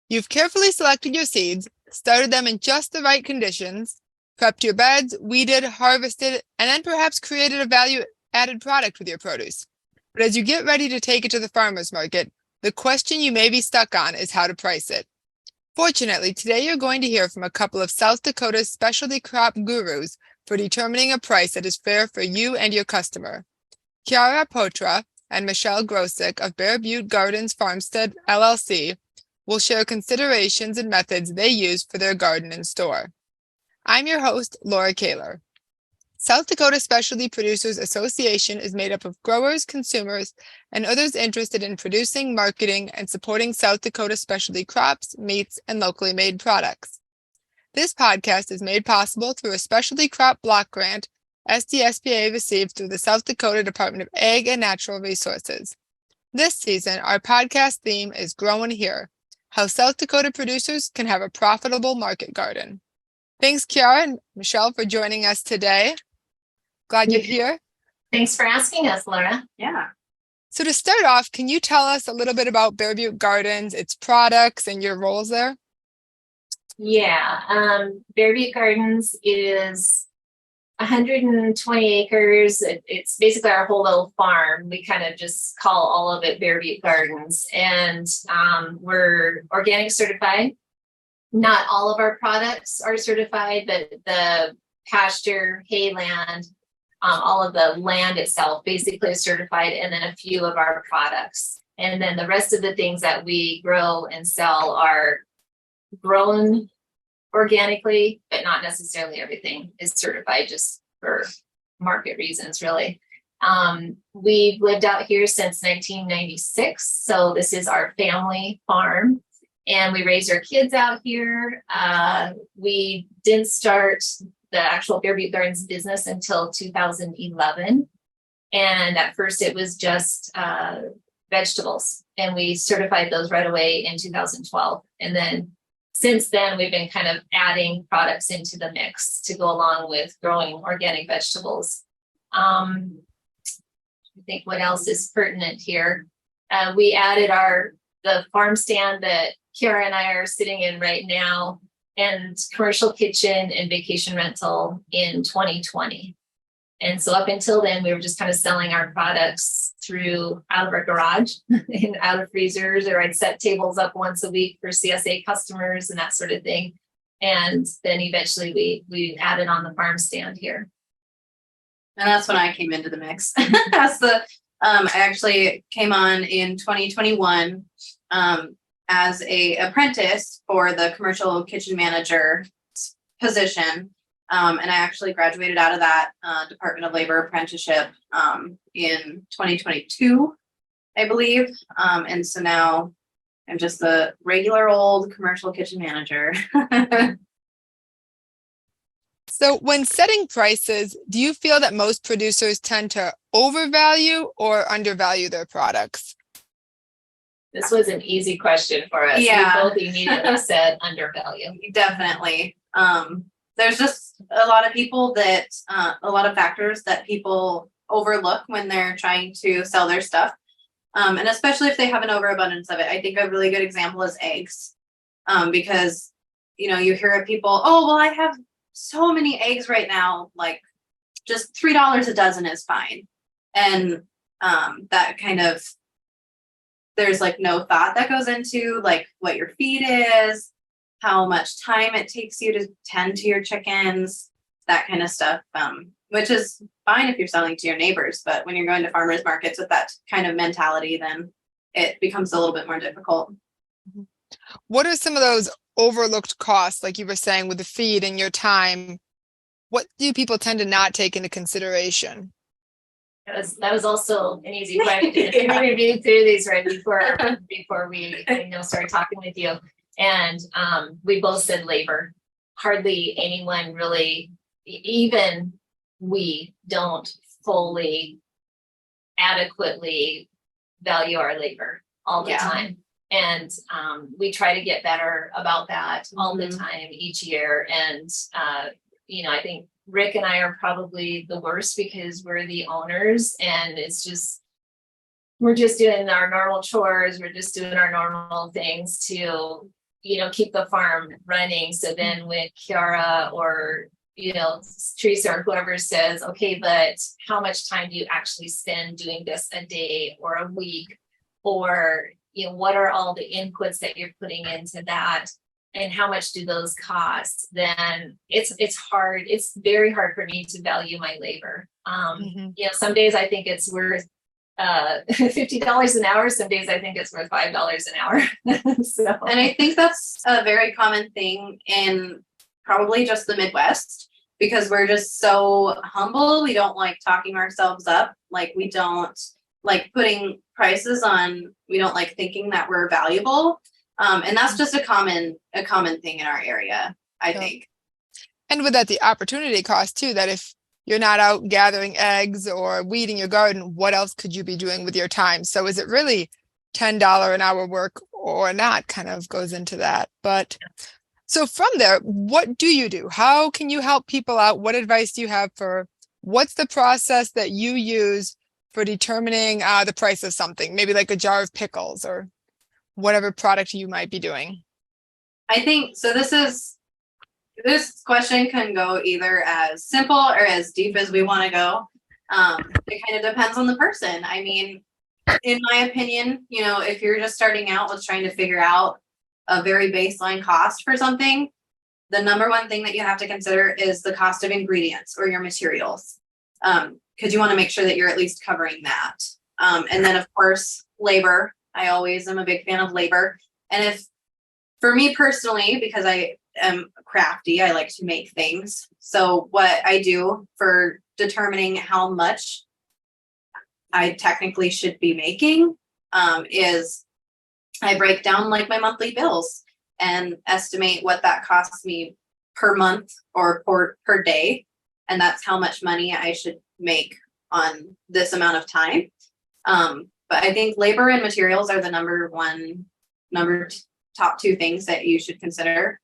You've carefully selected your seeds, started them in just the right conditions, prepped your beds, weeded, harvested, and then perhaps created a value-added product with your produce. But as you get ready to take it to the farmer's market, the question you may be stuck on is how to price it. Fortunately, today you're going to hear from a couple of South Dakota's specialty crop gurus for determining a price that is fair for you and your customer. Kiara Poytra and Michelle Grosek of Butte Gardens Farmstead, LLC, will share considerations and methods they use for their garden and store. I'm your host, Laura Kaler. South Dakota Specialty Producers Association is made up of growers, consumers, and others interested in producing, marketing, and supporting South Dakota specialty crops, meats, and locally made products. This podcast is made possible through a specialty crop block grant SDSPA received through the South Dakota Department of Ag and Natural Resources. This season, our podcast theme is Growing Here, how South Dakota producers can have a profitable market garden. Thanks, Kiara and Michelle, for joining us today. Glad you're here. Thanks for asking us, Laura. Yeah. So to start off, can you tell us a little bit about Butte Gardens, its products, and your roles there? Yeah, Butte Gardens is 120 acres. It's basically our whole little farm. We kind of just call all of it Butte Gardens, and we're organic certified. Not all of our products are certified, but the pasture, hayland, all of the land itself basically is certified, and then a few of our products. And then the rest of the things that we grow and sell are grown organically, but not necessarily everything is certified, just for market reasons, really. We've lived out here since 1996, so this is our family farm, and we raise our kids out here. We didn't start the actual Butte Gardens business until 2011. And at first it was just vegetables, and we certified those right away in 2012. And then since then, we've been kind of adding products into the mix to go along with growing organic vegetables. I think what else is pertinent here? We added the farm stand that Kiara and I are sitting in right now, and commercial kitchen and vacation rental in 2020. And so up until then, we were just kind of selling our products out of our garage and out of freezers, or I'd set tables up once a week for CSA customers and that sort of thing. And then eventually we added on the farm stand here. And that's when I came into the mix. I actually came on in 2021 as a apprentice for the commercial kitchen manager position. And I actually graduated out of that Department of Labor apprenticeship in 2022, I believe. And so now I'm just a regular old commercial kitchen manager. So when setting prices, do you feel that most producers tend to overvalue or undervalue their products? This was an easy question for us. Yeah. We both immediately said undervalue. Definitely. There's just a lot of a lot of factors that people overlook when they're trying to sell their stuff. And especially if they have an overabundance of it. I think a really good example is eggs. Because, you hear of people, oh, well, I have so many eggs right now, like just $3 a dozen is fine. And that kind of, there's like no thought that goes into like what your feed is, how much time it takes you to tend to your chickens, that kind of stuff, which is fine if you're selling to your neighbors. But when you're going to farmers markets with that kind of mentality, then it becomes a little bit more difficult. What are some of those overlooked costs, like you were saying, with the feed and your time? What do people tend to not take into consideration? That was also an easy question. Yeah. We reviewed through these right before we started talking with you. And we both said labor. Hardly anyone really, even we don't fully adequately value our labor all the time. And we try to get better about that all the time each year. And, I think Rick and I are probably the worst because we're the owners, and we're just doing our normal chores. We're just doing our normal things to keep the farm running. So then when Kiara or, Teresa or whoever says, okay, but how much time do you actually spend doing this a day or a week? Or, what are all the inputs that you're putting into that? And how much do those cost? Then it's hard. It's very hard for me to value my labor. Some days I think it's worth $50 an hour. Some days I think it's worth $5 an hour. And I think that's a very common thing in probably just the Midwest, because we're just so humble. We don't like talking ourselves up. Like, we don't like putting prices on. We don't like thinking that we're valuable. And that's just a common thing in our area, I think. And with that, the opportunity cost too, that if you're not out gathering eggs or weeding your garden, what else could you be doing with your time? So is it really $10 an hour work or not, kind of goes into that. But so from there, what do you do? How can you help people out? What advice do you have for what's the process that you use for determining the price of something? Maybe like a jar of pickles or whatever product you might be doing. I think so. This question can go either as simple or as deep as we want to go. It kind of depends on the person. I mean, in my opinion, if you're just starting out with trying to figure out a very baseline cost for something, the number one thing that you have to consider is the cost of ingredients or your materials. Because you want to make sure that you're at least covering that. And then of course, labor. I always am a big fan of labor. And for me personally, because I am crafty, I like to make things. So what I do for determining how much I technically should be making is I break down like my monthly bills and estimate what that costs me per month or per day. And that's how much money I should make on this amount of time. But I think labor and materials are the top two things that you should consider.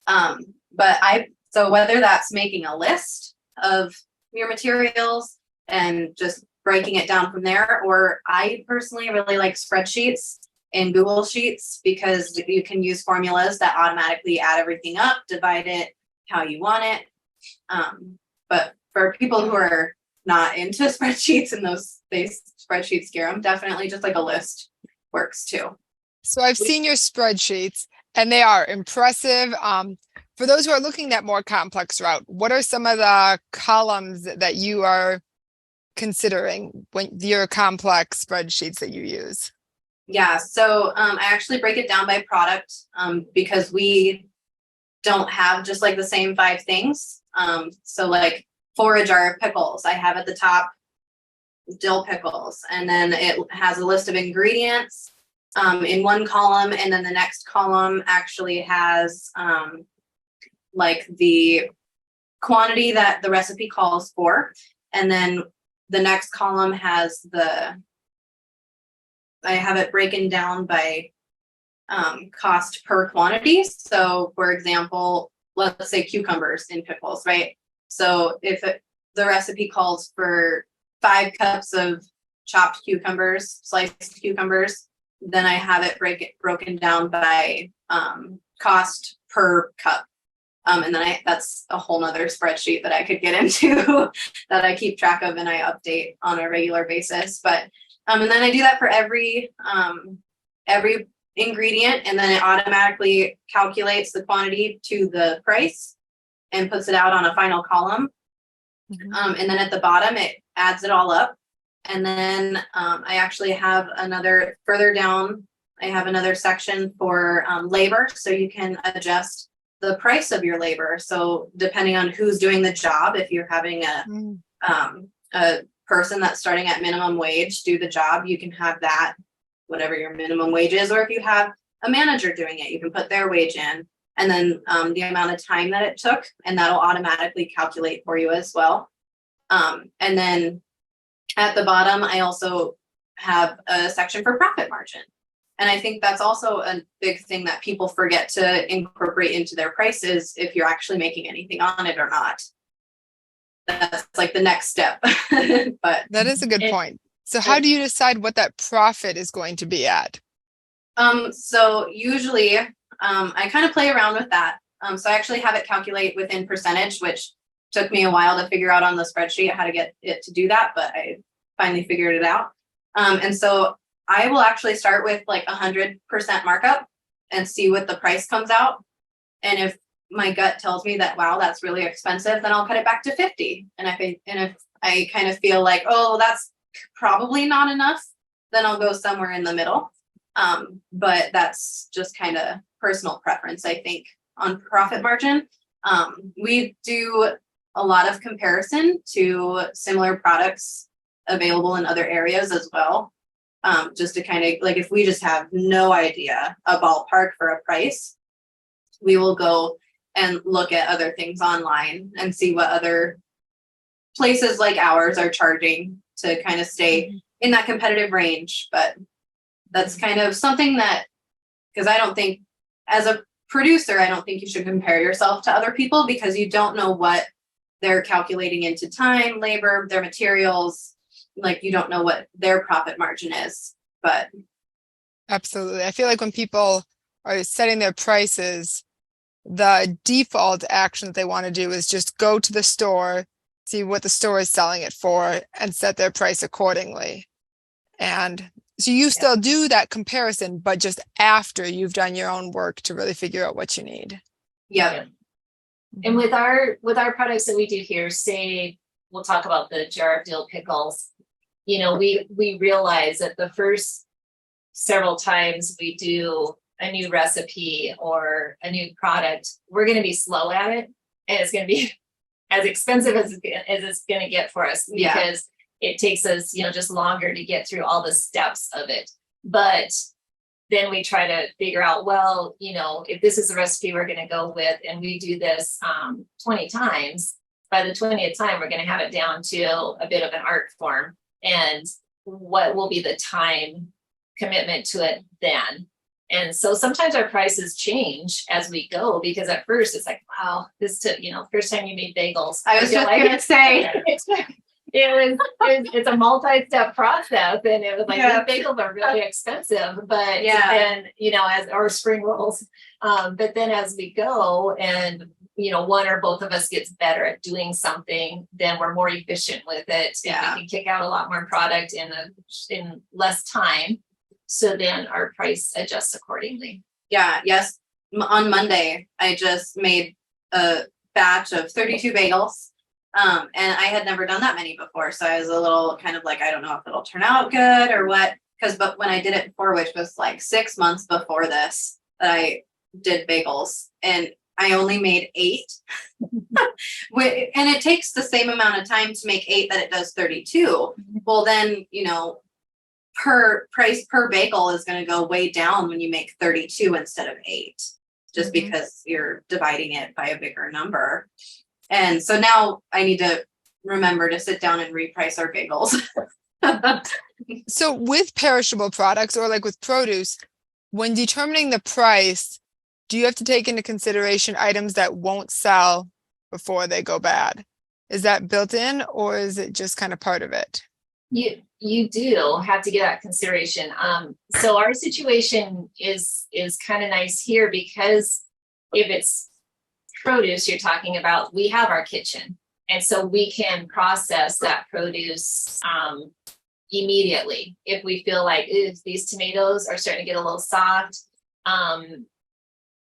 So whether that's making a list of your materials and just breaking it down from there, or I personally really like spreadsheets in Google Sheets, because you can use formulas that automatically add everything up, divide it how you want it. But for people who are not into spreadsheets and spreadsheets scare them, definitely just like a list works too. So I've seen your spreadsheets and they are impressive. For those who are looking at more complex route, what are some of the columns that you are considering when your complex spreadsheets that you use? Yeah, so I actually break it down by product because we don't have just like the same 5 things. So like for a jar of pickles, I have at the top dill pickles, and then it has a list of ingredients in one column, and then the next column actually has like the quantity that the recipe calls for, and then the next column has I have it broken down by cost per quantity. So for example, let's say cucumbers in pickles, right? So if the recipe calls for 5 cups of chopped cucumbers, sliced cucumbers, then I have it broken down by cost per cup. And then that's a whole nother spreadsheet that I could get into that I keep track of and I update on a regular basis. But and then I do that for every ingredient, and then it automatically calculates the quantity to the price and puts it out on a final column. Mm-hmm. And then at the bottom, it adds it all up. And then I actually have further down, I have another section for labor. So you can adjust the price of your labor. So depending on who's doing the job, if you're having a person that's starting at minimum wage do the job, you can have that, whatever your minimum wage is. Or if you have a manager doing it, you can put their wage in, and then the amount of time that it took, and that'll automatically calculate for you as well. And then at the bottom, I also have a section for profit margin. And I think that's also a big thing that people forget to incorporate into their prices, if you're actually making anything on it or not. That's like the next step. But that is a good point. So how do you decide what that profit is going to be at? So usually I kind of play around with that. So I actually have it calculate within percentage, which took me a while to figure out on the spreadsheet how to get it to do that, but I finally figured it out. And so I will actually start with like 100% markup and see what the price comes out. And if my gut tells me that, wow, that's really expensive, then I'll cut it back to 50. And if I kind of feel like, oh, that's probably not enough, then I'll go somewhere in the middle. But that's just kind of personal preference, I think, on profit margin. We do a lot of comparison to similar products available in other areas as well. Just to kind of like, if we just have no idea a ballpark for a price, we will go and look at other things online and see what other places like ours are charging to kind of stay in that competitive range. But that's kind of something that, because I don't think as a producer, I don't think you should compare yourself to other people, because you don't know what they're calculating into time, labor, their materials. Like, you don't know what their profit margin is. But Absolutely. I feel like when people are setting their prices, the default action that they want to do is just go to the store, see what the store is selling it for, and set their price accordingly. And so you still do that comparison, but just after you've done your own work to really figure out what you need. yeah. And with our products that we do here, say we'll talk about the jar of dill pickles. You know, we realize that the first several times we do a new recipe or a new product, we're going to be slow at it, and it's going to be as expensive as it's going to get for us, because it takes us, you know, just longer to get through all the steps of it. But then we try to figure out, well, you know, if this is the recipe we're going to go with, and we do this 20 times, by the 20th time, we're going to have it down to a bit of an art form. And what will be the time commitment to it then? And so sometimes our prices change as we go, because at first it's like, wow, this took, you know, first time you made bagels. I was just going to say. It's a multi-step process, and it was like, these bagels are really expensive, but then, you know, or spring rolls. But then as we go, and, you know, one or both of us gets better at doing something, then we're more efficient with it. And we can kick out a lot more product in less time. So then our price adjusts accordingly. Yes. On Monday, I just made a batch of 32 bagels. And I had never done that many before. So I was a little kind of like, I don't know if it'll turn out good or what. But when I did it before, which was like 6 months before this, that I did bagels, and I only made 8. And it takes the same amount of time to make 8 that it does 32. Well, then, you know, per bagel is going to go way down when you make 32 instead of 8, just because you're dividing it by a bigger number. And so now I need to remember to sit down and reprice our bagels. So with perishable products, or like with produce, when determining the price, do you have to take into consideration items that won't sell before they go bad? Is that built in, or is it just kind of part of it? You do have to get that consideration. So our situation is kind of nice here, because if it's produce you're talking about, we have our kitchen, and so we can process that produce immediately. If we feel like these tomatoes are starting to get a little soft,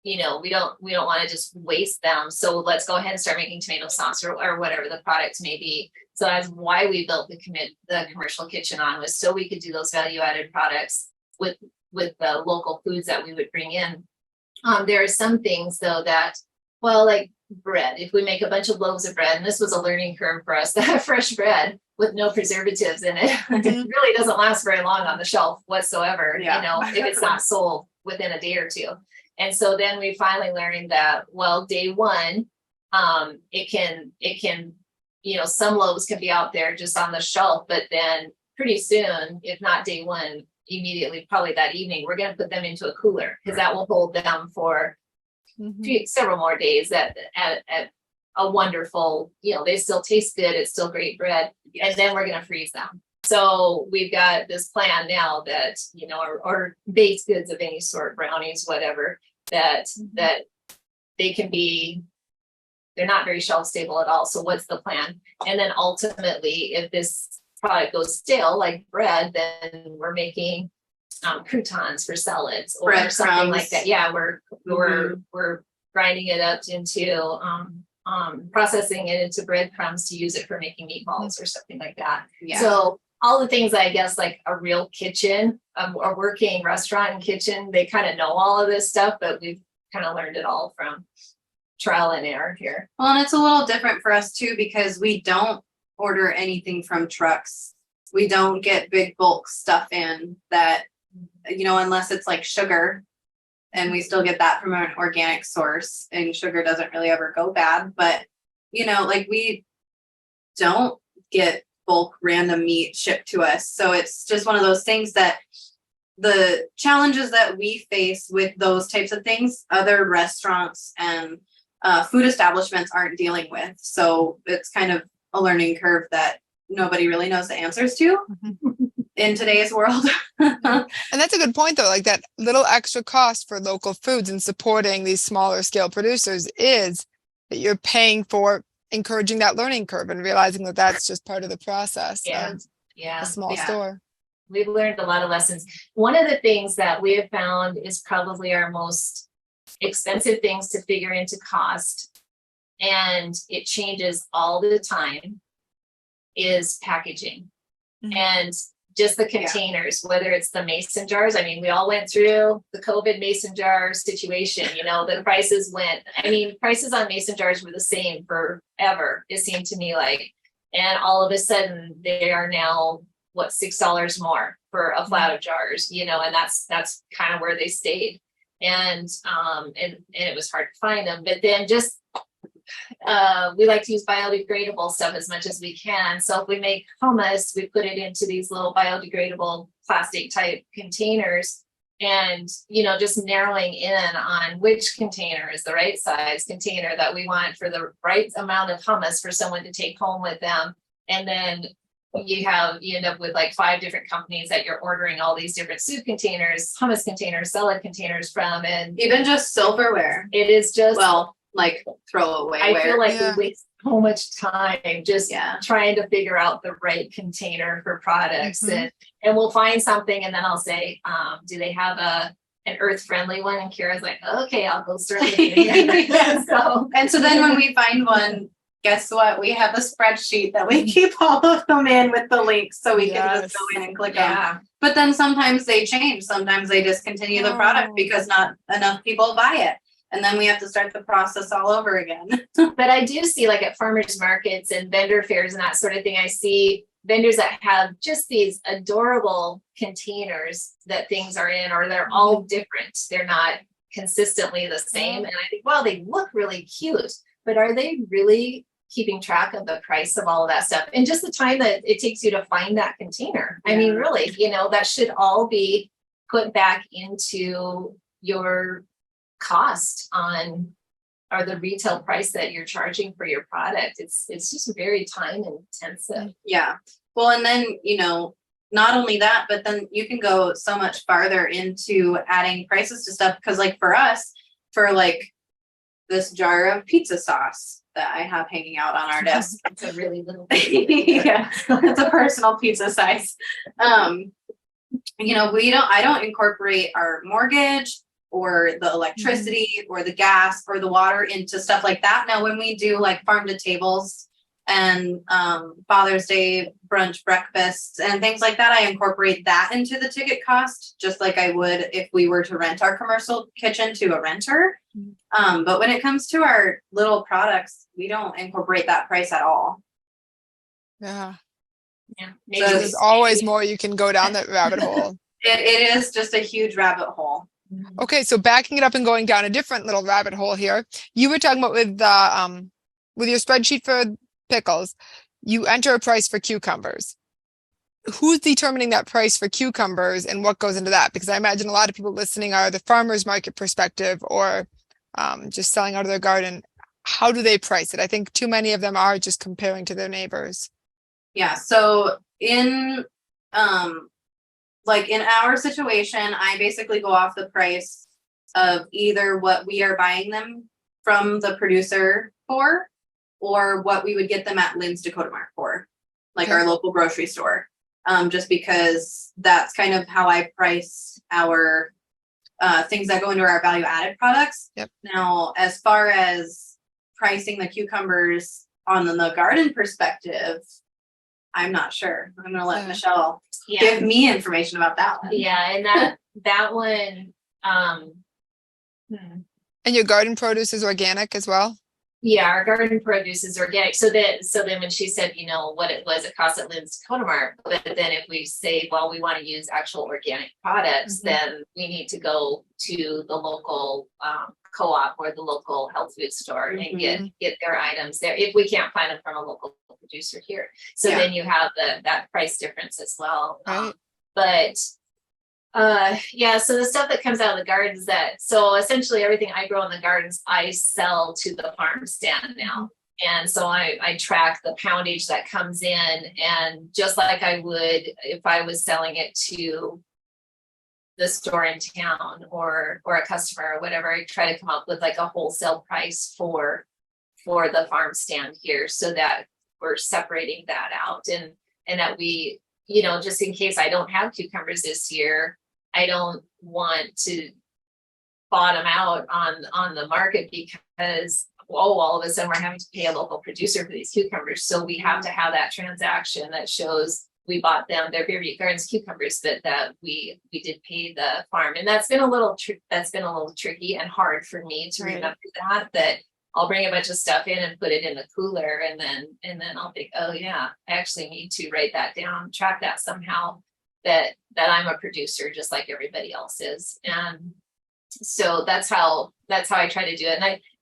you know, we don't want to just waste them, so let's go ahead and start making tomato sauce or whatever the product may be. So that's why we built the commercial kitchen on, was so we could do those value added products with the local foods that we would bring in. There are some things though that, well, like bread, if we make a bunch of loaves of bread, and this was a learning curve for us, to have fresh bread with no preservatives in it, it really doesn't last very long on the shelf whatsoever, you know, if it's not sold within a day or two. And so then we finally learned that, well, day one, it can, you know, some loaves can be out there just on the shelf, but then pretty soon, if not day one, immediately, probably that evening, we're going to put them into a cooler, because that will hold them for several more days at a wonderful, you know, they still taste good. It's still great bread. And then we're going to freeze them. So we've got this plan now that, you know, or baked goods of any sort, brownies, whatever, that they can be, they're not very shelf stable at all. So what's the plan? And then ultimately, if this product goes stale, like bread, then we're making croutons for salads or Bread something crumbs. like that. Yeah, we're grinding it up into processing it into breadcrumbs to use it for making meatballs or something like that. Yeah. So all the things, I guess, like a real kitchen, a working restaurant and kitchen, they kind of know all of this stuff, but we've kind of learned it all from trial and error here. Well, and it's a little different for us too, because we don't order anything from trucks. We don't get big bulk stuff in that, unless it's like sugar, and we still get that from an organic source, and sugar doesn't really ever go bad. But, like we don't get bulk random meat shipped to us. So it's just one of those things that the challenges that we face with those types of things, other restaurants and food establishments aren't dealing with. So it's kind of a learning curve that nobody really knows the answers to in today's world. And that's a good point, though. Like that little extra cost for local foods and supporting these smaller scale producers is that you're paying for encouraging that learning curve and realizing that that's just part of the process. Yeah. Of Yeah. a small store. We've learned a lot of lessons. One of the things that we have found is probably our most expensive things to figure into cost, and it changes all the time, is packaging. And just the containers, whether it's the mason jars. I mean, we all went through the COVID mason jar situation, the prices prices on mason jars were the same forever, it seemed to me like, and all of a sudden they are now $6 more for a flat of jars, and that's kind of where they stayed. And it was hard to find them, but then just we like to use biodegradable stuff as much as we can. So if we make hummus, we put it into these little biodegradable plastic type containers, and just narrowing in on which container is the right size container that we want for the right amount of hummus for someone to take home with them. And then you end up with like 5 different companies that you're ordering all these different soup containers, hummus containers, salad containers from, and Even just silverware. it is just, Like throwaway. I feel like Yeah. we waste so much time just trying to figure out the right container for products. And we'll find something, and then I'll say, do they have an earth friendly one? And Kiara's like, okay, I'll go start looking at it. And so then when we find one, guess what? We have a spreadsheet that we keep all of them in with the links, so we can just go in and click them. But then sometimes they change. Sometimes they discontinue the product because not enough people buy it. And then we have to start the process all over again. But I do see, like at farmers markets and vendor fairs and that sort of thing, I see vendors that have just these adorable containers that things are in, or they're all different. They're not consistently the same. And I think, well, they look really cute, but are they really keeping track of the price of all of that stuff? And just the time that it takes you to find that container. I mean, really, that should all be put back into your cost on, or the retail price that you're charging for your product. It's just very time intensive. Yeah. Well, and then, not only that, but then you can go so much farther into adding prices to stuff. Because like for us, for like this jar of pizza sauce that I have hanging out on our desk. It's a really little Yeah, it's a personal pizza size. I don't incorporate our mortgage or the electricity or the gas or the water into stuff like that. Now, when we do like farm to tables and Father's Day brunch breakfasts and things like that, I incorporate that into the ticket cost, just like I would if we were to rent our commercial kitchen to a renter. But when it comes to our little products, we don't incorporate that price at all. Yeah. Maybe So there's always more you can go down that rabbit hole. It is just a huge rabbit hole. Okay, so backing it up and going down a different little rabbit hole here. You were talking about with your spreadsheet for pickles, you enter a price for cucumbers. Who's determining that price for cucumbers and what goes into that? Because I imagine a lot of people listening are the farmers market perspective or just selling out of their garden. How do they price it? I think too many of them are just comparing to their neighbors. Yeah. So in in our situation, I basically go off the price of either what we are buying them from the producer for, or what we would get them at Lynn's Dakota Mart for, like our local grocery store. Just because that's kind of how I price our things that go into our value added products. Yep. Now, as far as pricing the cucumbers on the garden perspective, I'm not sure. I'm going to let Michelle give me information about that one. Yeah, and that one. And your garden produce is organic as well? Yeah, our garden produce is organic. So then when she said, what it was, it cost at Lynn's Dakota Mart. But then if we say, well, we want to use actual organic products, then we need to go to the local co-op or the local health food store and get their items there if we can't find them from a local producer here. So then you have that price difference as well. Right. So the stuff that comes out of the gardens so essentially everything I grow in the gardens, I sell to the farm stand now. And so I track the poundage that comes in, and just like I would if I was selling it to the store in town or a customer or whatever, I try to come up with like a wholesale price for the farm stand here, so that we're separating that out and that we, just in case I don't have cucumbers this year, I don't want to bottom out on the market because, all of a sudden we're having to pay a local producer for these cucumbers. So we have to have that transaction that shows we bought them, their Bearview Gardens cucumbers, but that we did pay the farm. And that's been a little tricky and hard for me to remember that I'll bring a bunch of stuff in and put it in the cooler, and then I'll think, oh yeah, I actually need to write that down, track that somehow, that I'm a producer just like everybody else is. And so that's how I try to do it.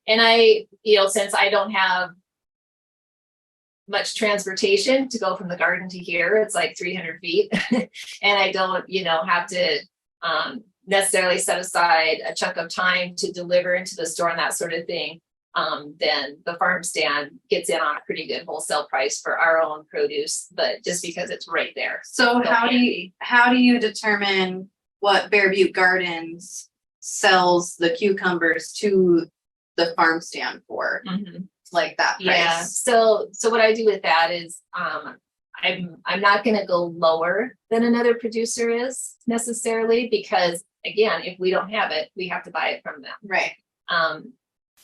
And I since I don't have much transportation to go from the garden to here, it's like 300 feet, and I don't have to necessarily set aside a chunk of time to deliver into the store and that sort of thing. Then the farm stand gets in on a pretty good wholesale price for our own produce, but just because it's right there. So how do you determine what Bearview Gardens sells the cucumbers to the farm stand for? Like that price? Yeah. So what I do with that is I'm not going to go lower than another producer is necessarily, because again, if we don't have it, we have to buy it from them. Right.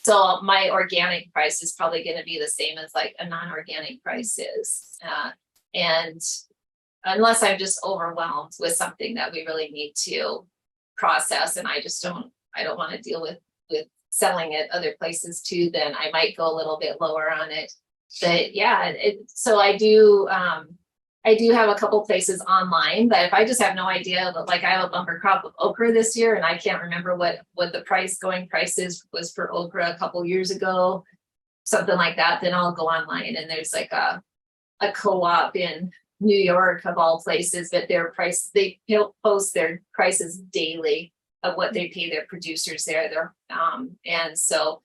So my organic price is probably going to be the same as like a non-organic price is. And unless I'm just overwhelmed with something that we really need to process, and I don't want to deal with selling it other places too, then I might go a little bit lower on it. But yeah, so I do have a couple places online that if I just have no idea, but like I have a bumper crop of okra this year and I can't remember what the going price was for okra a couple years ago, something like that, then I'll go online, and there's like a co-op in New York of all places, but they post their prices daily of what they pay their producers there. And so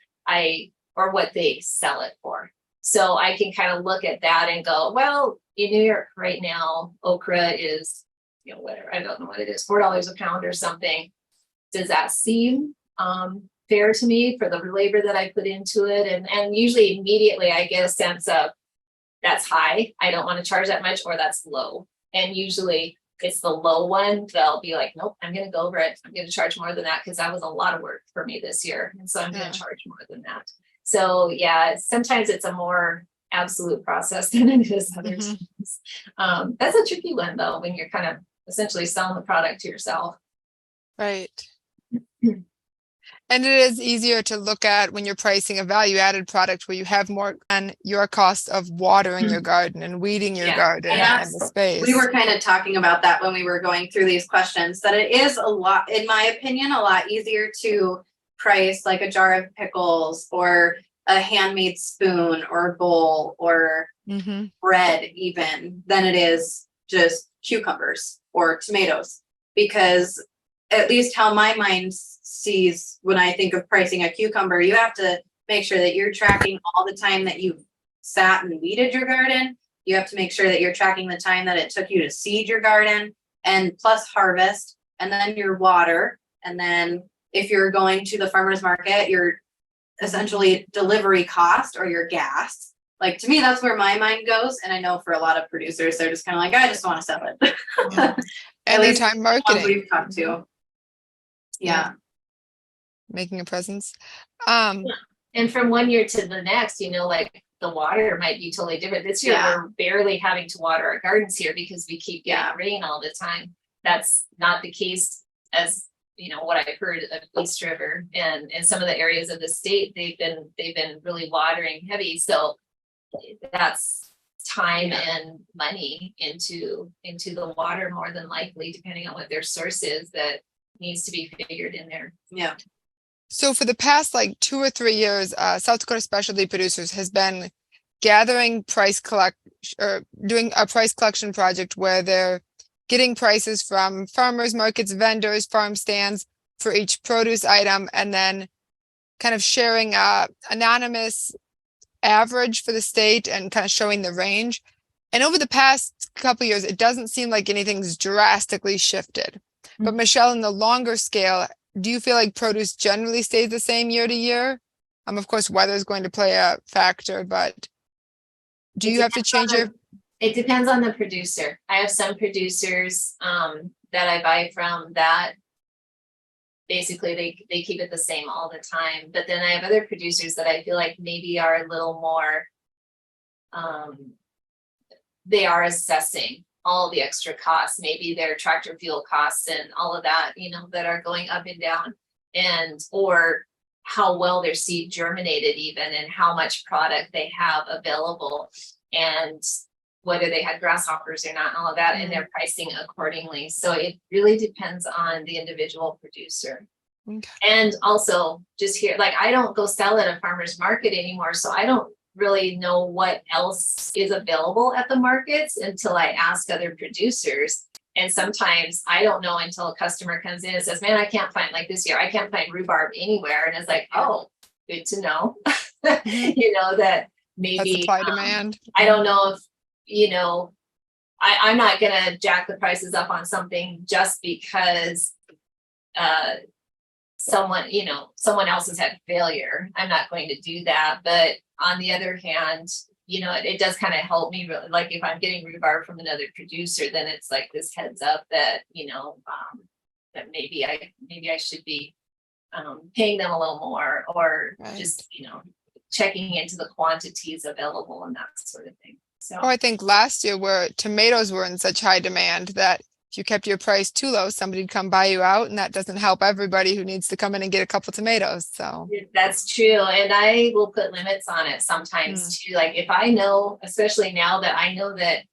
or what they sell it for. So I can kind of look at that and go, well, in New York right now, okra is, whatever, I don't know what it is, $4 a pound or something. Does that seem fair to me for the labor that I put into it? And usually immediately I get a sense of that's high, I don't want to charge that much, or that's low. And usually it's the low one that'll be like, nope, I'm going to go over it. I'm going to charge more than that because that was a lot of work for me this year. And so I'm going to charge more than that. So yeah, sometimes it's a more absolute process than it is other times. That's a tricky one though, when you're kind of essentially selling the product to yourself. Right. And it is easier to look at when you're pricing a value-added product where you have more on your cost of watering your garden and weeding your garden and the space. We were kind of talking about that when we were going through these questions, that it is a lot, in my opinion, a lot easier to price like a jar of pickles or a handmade spoon or bowl or bread even than it is just cucumbers or tomatoes, because at least how my mind sees when I think of pricing a cucumber, you have to make sure that you're tracking all the time that you've sat and weeded your garden. You have to make sure that you're tracking the time that it took you to seed your garden and plus harvest, and then your water, and then if you're going to the farmer's market, you're essentially delivery cost or your gas. Like, to me, that's where my mind goes. And I know for a lot of producers, they're just kind of like, I just want to sell it. Yeah. And their time marketing. We've talked to. Yeah. Making a presence. And from one year to the next, like the water might be totally different. This year, we're barely having to water our gardens here because we keep getting rain all the time. That's not the case as what I've heard of East River and in some of the areas of the state. They've been really watering heavy. So that's time and money into the water, more than likely, depending on what their source is, that needs to be figured in there. Yeah. So for the past 2 or 3 years, South Dakota Specialty Producers has been gathering doing a price collection project where they're getting prices from farmers markets, vendors, farm stands for each produce item, and then kind of sharing a anonymous average for the state and kind of showing the range. And over the past couple of years, it doesn't seem like anything's drastically shifted. Mm-hmm. But Michelle, in the longer scale, do you feel like produce generally stays the same year to year? Of course, weather is going to play a factor, but do you have to change your... It depends on the producer. I have some producers that I buy from that basically they keep it the same all the time. But then I have other producers that I feel like maybe are a little more, they are assessing all the extra costs, maybe their tractor fuel costs and all of that, that are going up and down, or how well their seed germinated even, and how much product they have available, and whether they had grasshoppers or not, and all of that, and they're pricing accordingly. So it really depends on the individual producer. Okay. And also just here, I don't go sell at a farmer's market anymore, so I don't really know what else is available at the markets until I ask other producers. And sometimes I don't know until a customer comes in and says, man, I can't find, this year, I can't find rhubarb anywhere. And it's like, oh, good to know, that maybe that's supply demand. I don't know if, I'm not going to jack the prices up on something just because someone else has had failure. I'm not going to do that. But on the other hand, it does kind of help me really, if I'm getting rhubarb from another producer, then it's like this heads up that, that maybe I should be paying them a little more, or right. Just, checking into the quantities available and that sort of thing. So I think last year where tomatoes were in such high demand that if you kept your price too low, somebody'd come buy you out, and that doesn't help everybody who needs to come in and get a couple tomatoes. So that's true. And I will put limits on it sometimes too. If I know, especially now that I know that,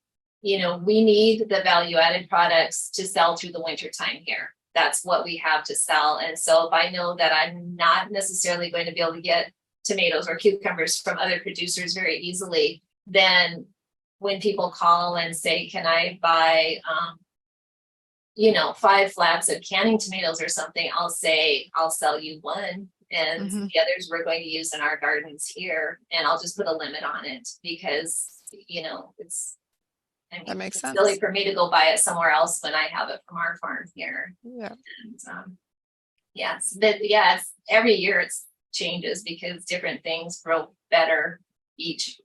we need the value added products to sell through the winter time here. That's what we have to sell. And so if I know that I'm not necessarily going to be able to get tomatoes or cucumbers from other producers very easily, then when people call and say, can I buy, 5 flats of canning tomatoes or something, I'll say, I'll sell you one, and the others we're going to use in our gardens here. And I'll just put a limit on it because, that makes sense. Silly for me to go buy it somewhere else when I have it from our farm here. Yeah. And, yes, but yes, every year it changes because different things grow better each.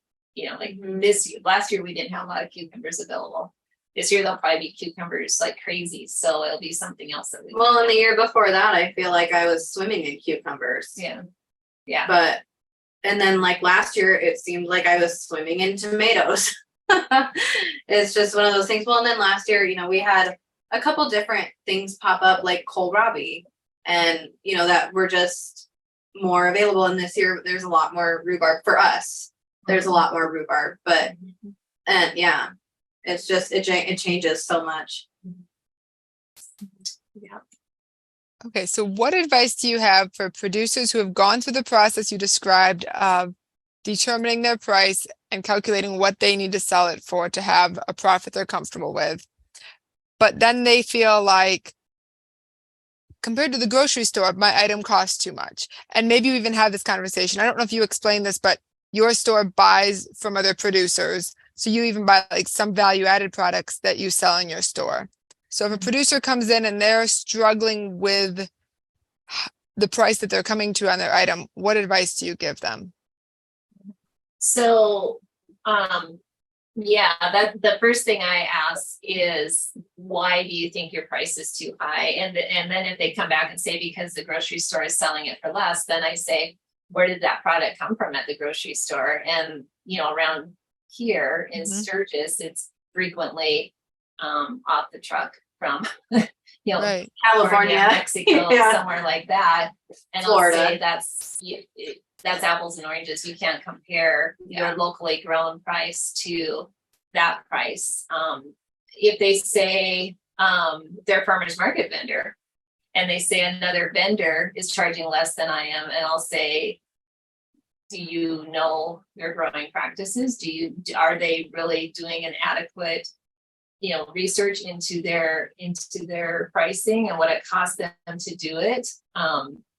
Last year we didn't have a lot of cucumbers available. This year there'll probably be cucumbers like crazy, so it'll be something else that we. Well, in the year before that, I feel like I was swimming in cucumbers. Yeah. And then last year, it seemed like I was swimming in tomatoes. It's just one of those things. Well, and then last year, we had a couple different things pop up, like kohlrabi, and that were just more available. And this year, there's a lot more rhubarb for us. There's a lot more rhubarb, but and yeah, it's just it changes so much. Yeah. Okay, so what advice do you have for producers who have gone through the process you described of determining their price and calculating what they need to sell it for to have a profit they're comfortable with, but then they feel like, compared to the grocery store, my item costs too much? And maybe you even have this conversation. I don't know if you explained this, but your store buys from other producers. So you even buy some value added products that you sell in your store. So if a producer comes in and they're struggling with the price that they're coming to on their item, what advice do you give them? So, yeah, that the first thing I ask is, why do you think your price is too high? And then if they come back and say, because the grocery store is selling it for less, then I say, where did that product come from at the grocery store? And, around here in Sturgis, it's frequently off the truck from, Right. California, Mexico, somewhere like that. And Florida. I'll say that's apples and oranges. You can't compare your locally grown price to that price. If they say they're a farmer's market vendor and they say another vendor is charging less than I am, and I'll say, do you know their growing practices? Are they really doing an adequate research into their pricing and what it costs them to do it?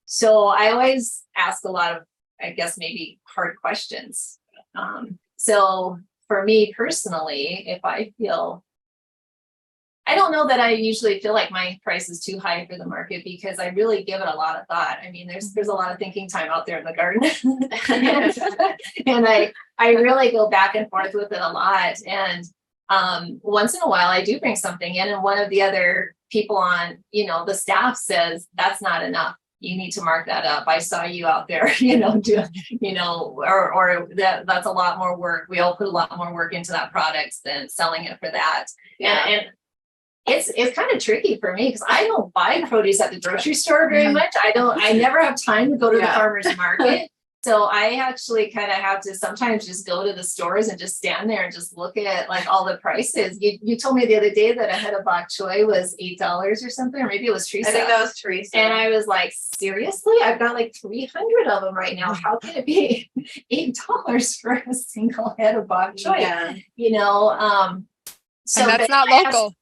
So I always ask a lot of, I guess, maybe hard questions. So for me personally, if I don't know that I usually feel like my price is too high for the market, because I really give it a lot of thought. I mean, there's a lot of thinking time out there in the garden. And I really go back and forth with it a lot. And once in a while I do bring something in, and one of the other people on, the staff says, that's not enough. You need to mark that up. I saw you out there, or that's a lot more work. We all put a lot more work into that product than selling it for that. Yeah. And it's kind of tricky for me, because I don't buy produce at the grocery store very much. I never have time to go to the farmer's market. So I actually kind of have to sometimes just go to the stores and just stand there and just look at like all the prices. You told me the other day that a head of bok choy was $8 or something, or maybe it was Teresa. I think that was Teresa. And I was like, seriously? I've got like 300 of them right now. How can it be $8 for a single head of bok choy? Yeah. So and that's not local.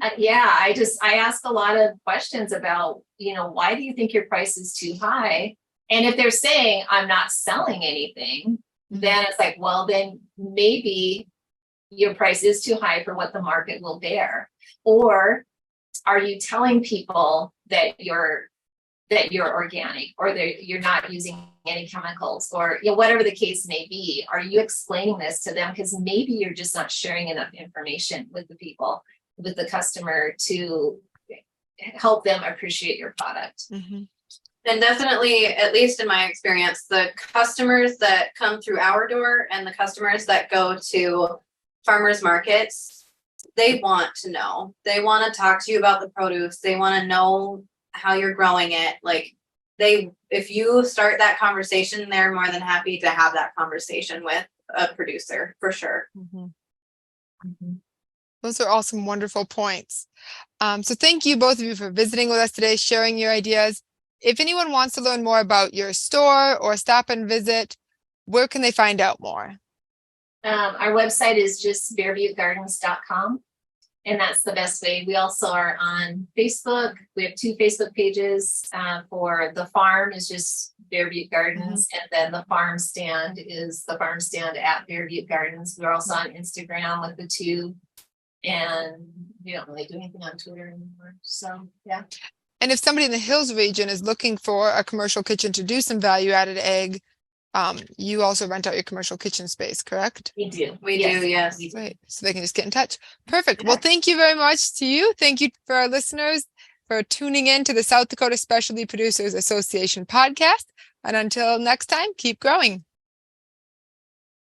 I ask a lot of questions about, why do you think your price is too high? And if they're saying I'm not selling anything, then it's like, well, then maybe your price is too high for what the market will bear. Or are you telling people that you're organic, or that you're not using any chemicals, or whatever the case may be? Are you explaining this to them? Because maybe you're just not sharing enough information with the people, with the customer, to help them appreciate your product. And definitely, at least in my experience, the customers that come through our door and the customers that go to farmers markets, they want to know. They want to talk to you about the produce. They want to know how you're growing it. Like, if you start that conversation, they're more than happy to have that conversation with a producer, for sure. Those are all some wonderful points. So thank you, both of you, for visiting with us today, sharing your ideas. If anyone wants to learn more about your store or stop and visit, where can they find out more? Our website is just bearbuttgardens.com, and that's the best way. We also are on Facebook. We have 2 Facebook pages. For the farm is just Bear Butte Gardens, and then the Farmstand is the Farmstand at Bear Butte Gardens. We're also on Instagram with the 2, and we don't really do anything on Twitter anymore. So yeah. And if somebody in the Hills region is looking for a commercial kitchen to do some value-added egg, you also rent out your commercial kitchen space, correct? We do. We do, yes. Right. So they can just get in touch. Perfect. Well, thank you very much to you. Thank you for our listeners for tuning in to the South Dakota Specialty Producers Association podcast. And until next time, keep growing.